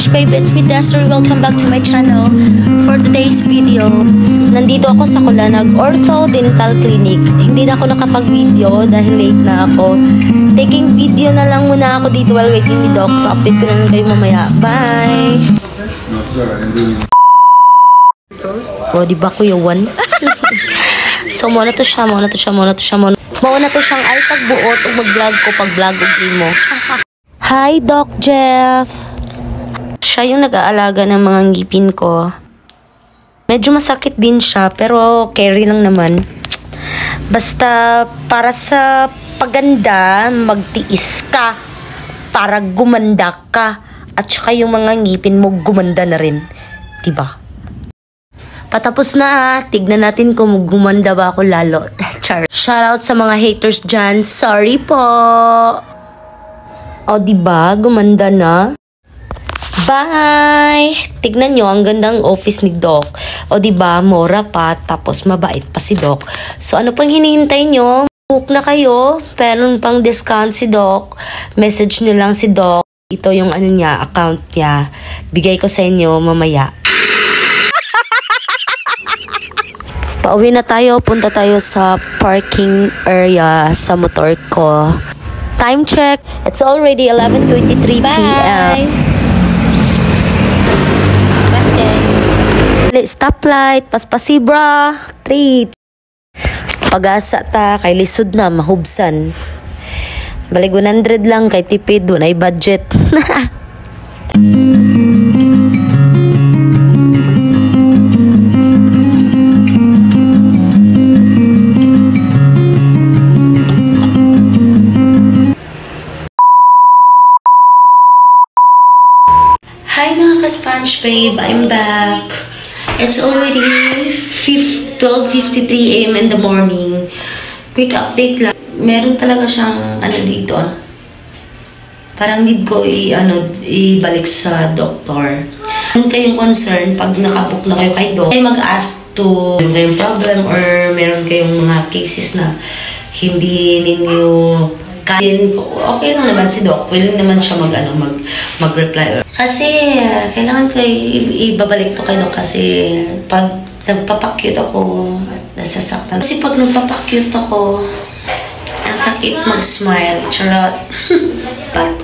Sponge Babe, it's me Desiree. Welcome back to my channel. For today's video, nandito ako sa Kulanag Ortho Dental Clinic. Hindi na ako nakapag-video dahil late na ako. Taking video na lang muna ako dito while waiting ni Doc. So update ko na lang kayo mamaya. Bye! O, di ba Kuya Juan? So, muna to siya. Mauna to siyang ay pagbuot o mag-vlog ko pag-vlog o mo. Hi, Doc Jeff! Siya yung nag-aalaga ng mga ngipin ko. Medyo masakit din siya, pero carry lang naman. Basta, para sa paganda, magtiis ka. Para gumanda ka. At saka yung mga ngipin mo, gumanda na rin. Diba? Patapos na, tignan natin kung gumanda ba ako lalo. Char. Shoutout sa mga haters dyan. Sorry po. O, diba? Gumanda na. Bye! Tignan nyo, ang gandang office ni Doc. O, diba? Mura pa, tapos mabait pa si Doc. So, ano pang hinihintay nyo? Book na kayo. Meron pang discount si Doc. Message nyo lang si Doc. Ito yung ano niya, account niya. Bigay ko sa inyo mamaya. Pauwi na tayo, punta tayo sa parking area sa motor ko. Time check, it's already 11:23 p.m. Stoplight, paspasibra, treat. Pag-asa ta, kay lisod na, mahubsan. Balik 100 lang, kay tipid, dunay budget. Hi mga ka-Sponge Babe, I'm back. It's already 12:53 a.m. in the morning. Quick update lang. Meron talaga siyang ano dito. Parang need ko ibalik sa doktor. Kung kayong concern, pag nakabook na kayo kay Doc, ay mag-ask to kayong problem or meron kayong mga cases na hindi ninyo okay lang naman si Doc. Willing naman siya mag-reply. Kasi, kailangan ko ibabalik to kay Doc kasi pag nagpapakyut ako, nasasaktan. Kasi pag nagpapakyut ako, ang sakit mag-smile, charot.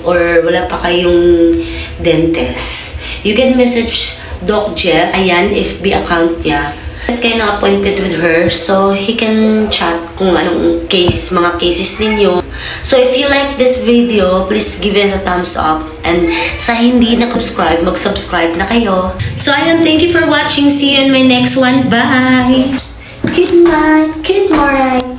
Or wala pa kayong dentist. You can message Doc Jeff, ayan, FB account niya. Set kayo ng appointment with her so he can chat kung anong mga cases ninyo. So if you like this video, please give it a thumbs up. And sa hindi na-subscribe, mag-subscribe na kayo. So ayun, thank you for watching. See you in my next one. Bye! Good night, good morning.